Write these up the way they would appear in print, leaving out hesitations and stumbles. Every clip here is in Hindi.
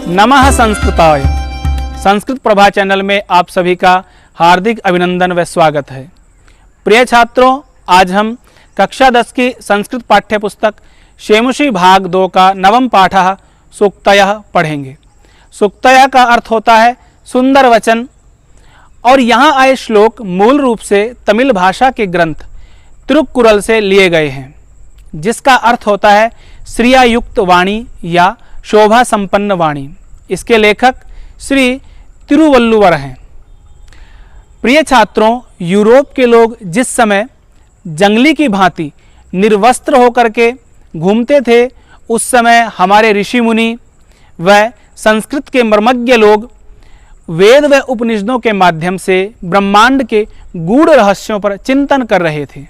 नमः संस्कृताय। संस्कृत प्रभा चैनल में आप सभी का हार्दिक अभिनंदन व स्वागत है। प्रिय छात्रों, आज हम कक्षा 10 की संस्कृत पाठ्य पुस्तक शेमुषी भाग 2 का नवम पाठः सूक्तयः पढ़ेंगे। सूक्तयः का अर्थ होता है सुंदर वचन, और यहाँ आए श्लोक मूल रूप से तमिल भाषा के ग्रंथ तिरुक्कुरल से लिए गए हैं, जिसका अर्थ होता है श्रियायुक्त वाणी या शोभा संपन्न वाणी। इसके लेखक श्री तिरुवल्लुवर हैं। प्रिय छात्रों, यूरोप के लोग जिस समय जंगली की भांति निर्वस्त्र होकर के घूमते थे, उस समय हमारे ऋषि मुनि व संस्कृत के मर्मज्ञ लोग वेद व उपनिषदों के माध्यम से ब्रह्मांड के गूढ़ रहस्यों पर चिंतन कर रहे थे।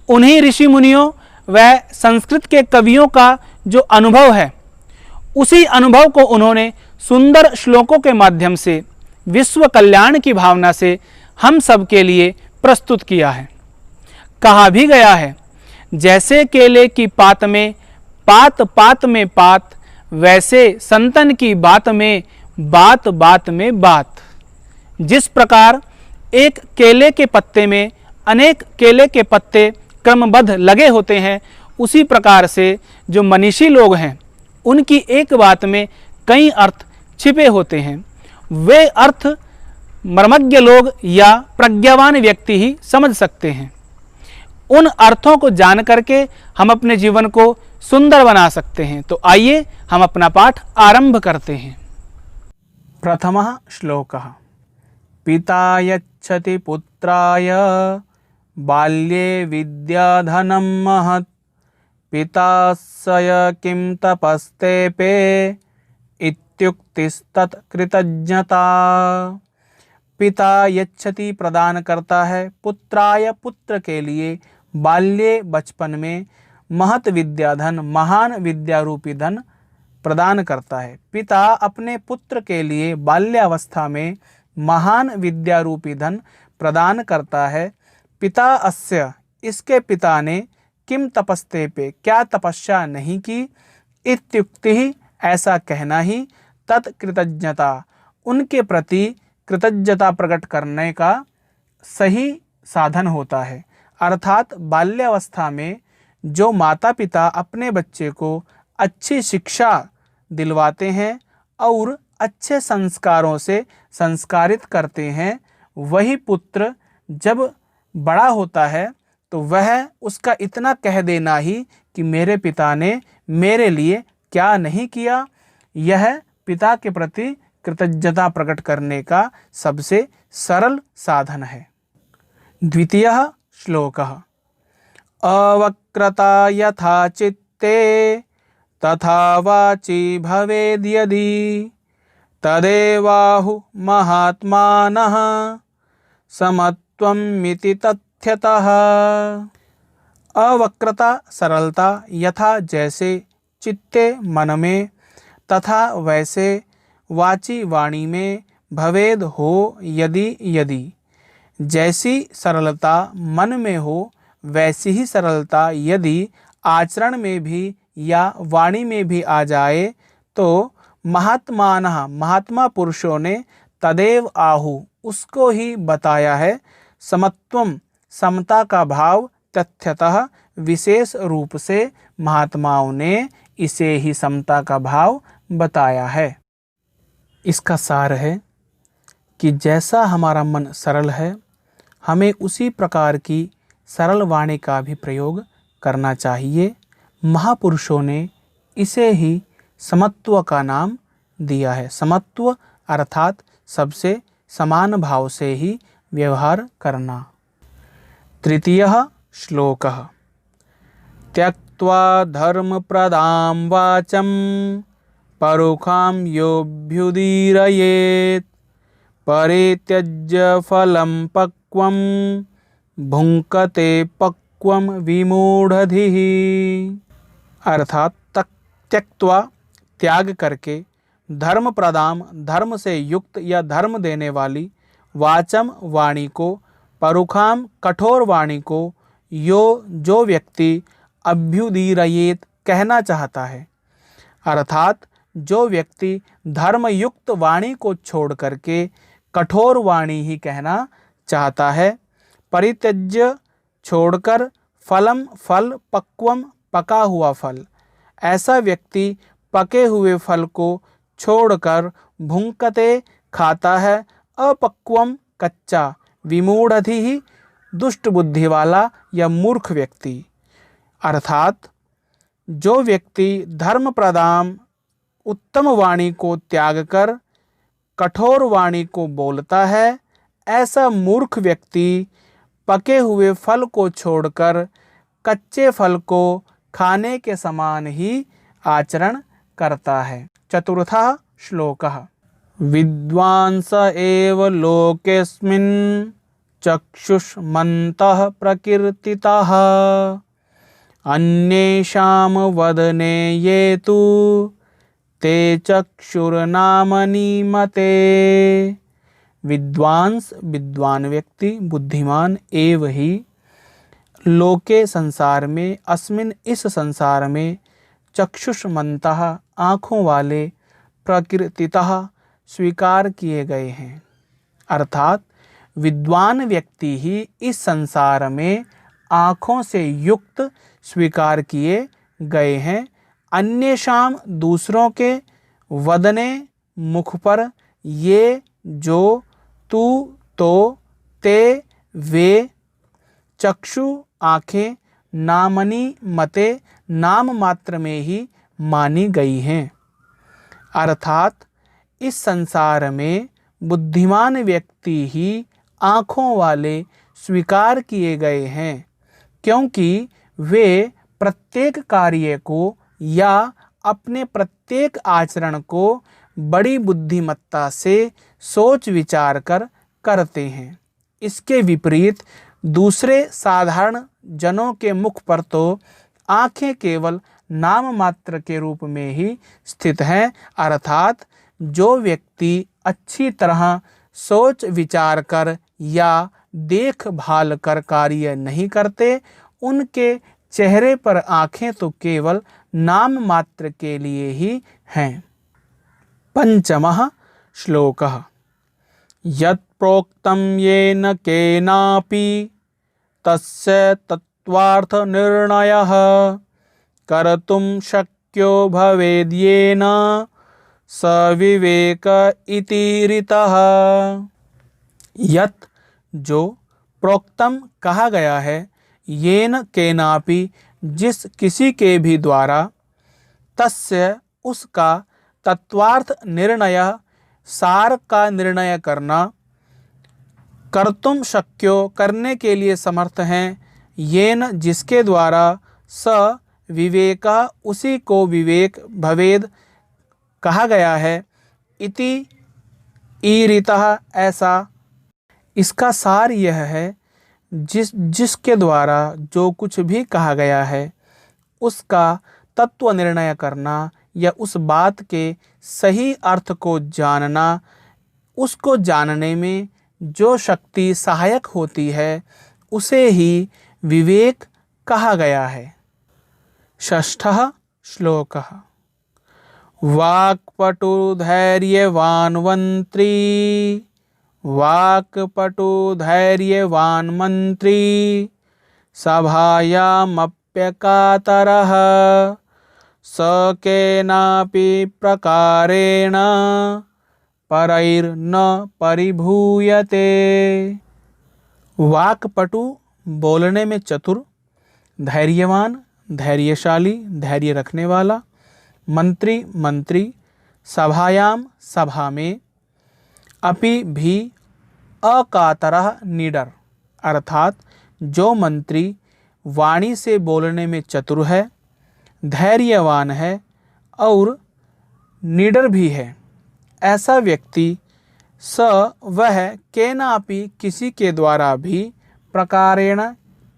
उन्हीं ऋषि मुनियों व संस्कृत के कवियों का जो अनुभव है, उसी अनुभव को उन्होंने सुंदर श्लोकों के माध्यम से विश्व कल्याण की भावना से हम सब के लिए प्रस्तुत किया है। कहा भी गया है, जैसे केले की पात में पात पात में पात, वैसे संतन की बात में बात बात में बात। जिस प्रकार एक केले के पत्ते में अनेक केले के पत्ते क्रमबद्ध लगे होते हैं, उसी प्रकार से जो मनीषी लोग हैं, उनकी एक बात में कई अर्थ छिपे होते हैं। वे अर्थ मर्मज्ञ लोग या प्रज्ञावान व्यक्ति ही समझ सकते हैं। उन अर्थों को जान करके हम अपने जीवन को सुंदर बना सकते हैं। तो आइए हम अपना पाठ आरंभ करते हैं। प्रथमः श्लोकः। पिता यच्छति पुत्राय बाल्ये विद्याधनं महत्, पितास्सय किं तपस्तेपे इत्युक्तिस्तत् कृतज्ञता। पिता यच्छति प्रदान करता है, पुत्राय पुत्र के लिए, बाल्ये बचपन में, महत विद्याधन महान विद्यारूपी धन प्रदान करता है। पिता अपने पुत्र के लिए बाल्यावस्था में महान विद्यारूपी धन प्रदान करता है। पिता अस्य इसके पिता ने, किम तपस्ते पे क्या तपस्या नहीं की, इत्युक्ति ही ऐसा कहना ही, तत्कृतज्ञता उनके प्रति कृतज्ञता प्रकट करने का सही साधन होता है। अर्थात बाल्यावस्था में जो माता पिता अपने बच्चे को अच्छी शिक्षा दिलवाते हैं और अच्छे संस्कारों से संस्कारित करते हैं, वही पुत्र जब बड़ा होता है तो वह उसका इतना कह देना ही कि मेरे पिता ने मेरे लिए क्या नहीं किया, यह पिता के प्रति कृतज्ञता प्रकट करने का सबसे सरल साधन है। द्वितीयः श्लोकः। अवक्रता यथा चित्ते तथा वाचि भवेद् यदि, तदेवाहु महात्मानः समत्वमिति तथ्यतः। अवक्रता सरलता, यथा जैसे, चित्ते मन में, तथा वैसे, वाची वाणी में, भवेद हो यदि यदि। जैसी सरलता मन में हो, वैसी ही सरलता यदि आचरण में भी या वाणी में भी आ जाए, तो महात्मानः महात्मा पुरुषों ने, तदेव आहु उसको ही बताया है, समत्वम समता का भाव, तथ्यतः विशेष रूप से महात्माओं ने इसे ही समता का भाव बताया है। इसका सार है कि जैसा हमारा मन सरल है, हमें उसी प्रकार की सरल वाणी का भी प्रयोग करना चाहिए। महापुरुषों ने इसे ही समत्व का नाम दिया है। समत्व अर्थात सबसे समान भाव से ही व्यवहार करना। तृतीयः श्लोकः। त्यक्त्वा धर्मप्रदां वाचं परुखां योऽभ्युदीरयेत्, परित्यज्य फलं पक्वं भुङ्क्ते पक्वं विमूढधिः। अर्थात त्यक्त्वा त्याग करके, धर्म प्रदाम धर्म से युक्त या धर्म देने वाली, वाचम वाणी को, परुखाम कठोर वाणी को, जो व्यक्ति अभ्युदीरयेत कहना चाहता है, अर्थात जो व्यक्ति धर्मयुक्त वाणी को छोड़ करके कठोर वाणी ही कहना चाहता है, परित्यज्य छोड़कर फलम फल पक्वम पका हुआ फल, ऐसा व्यक्ति पके हुए फल को छोड़कर भुंकते खाता है, अपक्वम कच्चा, विमूढ़धि ही दुष्ट बुद्धि वाला या मूर्ख व्यक्ति। अर्थात जो व्यक्ति धर्म प्रदान उत्तम वाणी को त्याग कर कठोर वाणी को बोलता है, ऐसा मूर्ख व्यक्ति पके हुए फल को छोड़कर कच्चे फल को खाने के समान ही आचरण करता है। चतुर्थः श्लोकः। विद्वांस एव लोकेस्मिन् चक्षुष्मन्तः प्रकीर्तितः, अन्येषां वदने ये तु ते चक्षुर्नामनि मते। विद्वान व्यक्ति, बुद्धिमान एव ही, लोके संसार में, अस्मिन इस संसार में, चक्षुष्मन्तः आँखों वाले, प्रकीर्तितः स्वीकार किए गए हैं। अर्थात विद्वान व्यक्ति ही इस संसार में आँखों से युक्त स्वीकार किए गए हैं। अन्येषां दूसरों के, वदने मुख पर, ये जो, तू तो, ते वे, चक्षु आँखें, नामनि मते नाम मात्र में ही मानी गई हैं। अर्थात इस संसार में बुद्धिमान व्यक्ति ही आँखों वाले स्वीकार किए गए हैं, क्योंकि वे प्रत्येक कार्य को या अपने प्रत्येक आचरण को बड़ी बुद्धिमत्ता से सोच विचार कर करते हैं। इसके विपरीत दूसरे साधारण जनों के मुख पर तो आँखें केवल नाम मात्र के रूप में ही स्थित हैं। अर्थात जो व्यक्ति अच्छी तरह सोच विचार कर या देखभाल कर कार्य नहीं करते, उनके चेहरे पर आँखें तो केवल नाम मात्र के लिए ही हैं। पंचमः श्लोकः। यत् प्रोक्तं येन केनापि तस्य तत्त्वार्थ निर्णयः कर्तुं शक्यो भवेद्येन स विवेक इति ऋतः। यत् जो, प्रोक्तम कहा गया है, येन केनापि जिस किसी के भी द्वारा, तस्य उसका, तत्वार्थ निर्णय सार का निर्णय करना, कर्तुम शक्यो करने के लिए समर्थ हैं, येन जिसके द्वारा, स विवेका उसी को विवेक, भवेद कहा गया है, इति ईरितः ऐसा। इसका सार यह है, जिसके द्वारा जो कुछ भी कहा गया है उसका तत्व निर्णय करना या उस बात के सही अर्थ को जानना, उसको जानने में जो शक्ति सहायक होती है उसे ही विवेक कहा गया है। षष्ठः श्लोकः। वाक्पटु धैर्यवान् मंत्री, वाक्पटु धैर्यवान् मंत्री सभायामप्यकातरः स केनापि प्रकारेण परैर्न परिभूयते। वाक्पटु बोलने में चतुर, धैर्यवान धैर्यशाली धैर्य रखने वाला, मंत्री मंत्री, सभायाम सभा में, अपि भी अकातरः निडर। अर्थात जो मंत्री वाणी से बोलने में चतुर है, धैर्यवान है और निडर भी है, ऐसा व्यक्ति स वह केनापि किसी के द्वारा भी, प्रकारेण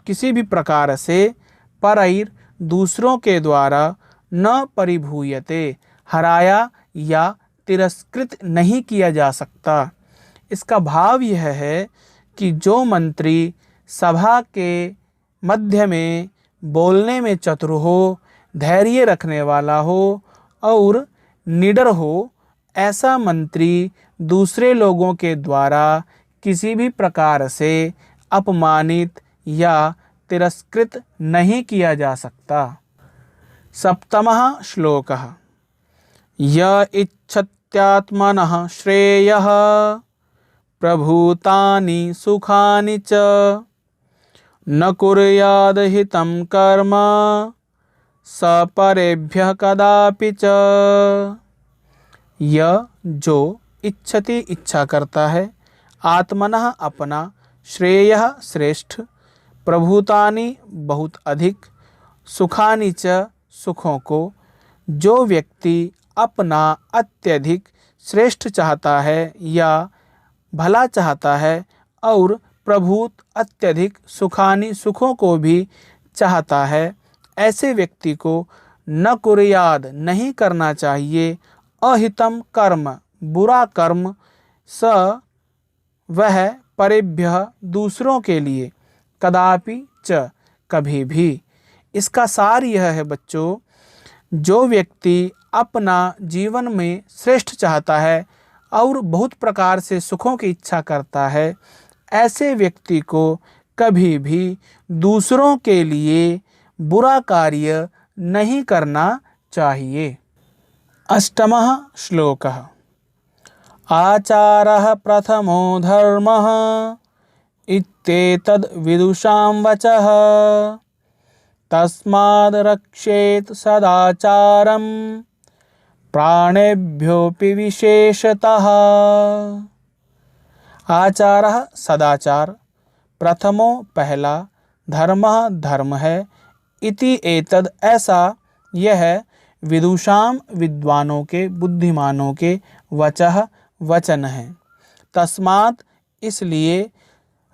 किसी भी प्रकार से, परैर दूसरों के द्वारा, न परिभूयते हराया या तिरस्कृत नहीं किया जा सकता। इसका भाव यह है कि जो मंत्री सभा के मध्य में बोलने में चतुर हो, धैर्य रखने वाला हो और निडर हो, ऐसा मंत्री दूसरे लोगों के द्वारा किसी भी प्रकार से अपमानित या तिरस्कृत नहीं किया जा सकता। सप्तमः श्लोकः। य इच्छत्यात्मनः श्रेयः प्रभूतानि सुखानि च न कुर्याद् हितं कर्म स परेभ्यः कदापि च। यह जो इच्छति इच्छा करता है, आत्मनः अपना, श्रेयः श्रेष्ठ, प्रभूतानि बहुत अधिक, सुखानि च सुखों को, जो व्यक्ति अपना अत्यधिक श्रेष्ठ चाहता है या भला चाहता है और प्रभूत अत्यधिक सुखानि सुखों को भी चाहता है, ऐसे व्यक्ति को न कुर्याद नहीं करना चाहिए अहितम कर्म बुरा कर्म, स वह परेभ्यः दूसरों के लिए, कदापि च कभी भी। इसका सार यह है बच्चों, जो व्यक्ति अपना जीवन में श्रेष्ठ चाहता है और बहुत प्रकार से सुखों की इच्छा करता है, ऐसे व्यक्ति को कभी भी दूसरों के लिए बुरा कार्य नहीं करना चाहिए। अष्टमः श्लोकः। आचारः प्रथमो धर्मः इत्येतद् विदुषां वचः तस्माद् रक्षेत् सदाचारं प्राणेभ्योऽपि विशेषतः। आचारः सदाचार, प्रथमो पहला, धर्मः धर्म है, इति एतद् ऐसा यह विदुषां विद्वानों के, बुद्धिमानों के, वचः वचन है। तस्मात् इसलिए,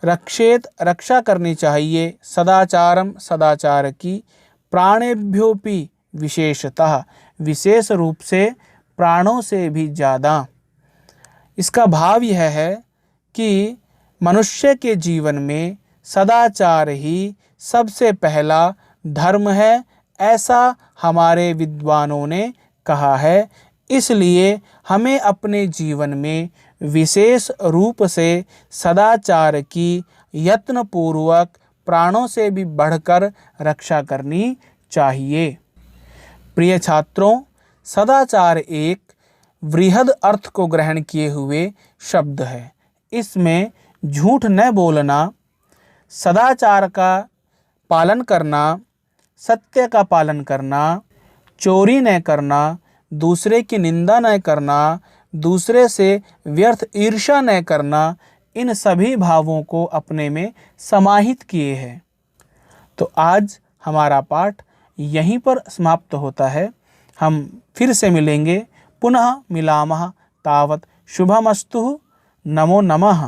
रक्षेत रक्षा करनी चाहिए, सदाचारम सदाचार की, प्राणेभ्योपि विशेषतः विशेष रूप से, प्राणों से भी ज़्यादा। इसका भाव यह है कि मनुष्य के जीवन में सदाचार ही सबसे पहला धर्म है, ऐसा हमारे विद्वानों ने कहा है। इसलिए हमें अपने जीवन में विशेष रूप से सदाचार की यत्नपूर्वक, प्राणों से भी बढ़कर रक्षा करनी चाहिए। प्रिय छात्रों, सदाचार एक वृहद अर्थ को ग्रहण किए हुए शब्द है। इसमें झूठ न बोलना, सदाचार का पालन करना, सत्य का पालन करना, चोरी न करना, दूसरे की निंदा न करना, दूसरे से व्यर्थ ईर्ष्या न करना, इन सभी भावों को अपने में समाहित किए हैं। तो आज हमारा पाठ यहीं पर समाप्त होता है। हम फिर से मिलेंगे, पुनः मिलामः, तावत् शुभमस्तु। नमो नमः।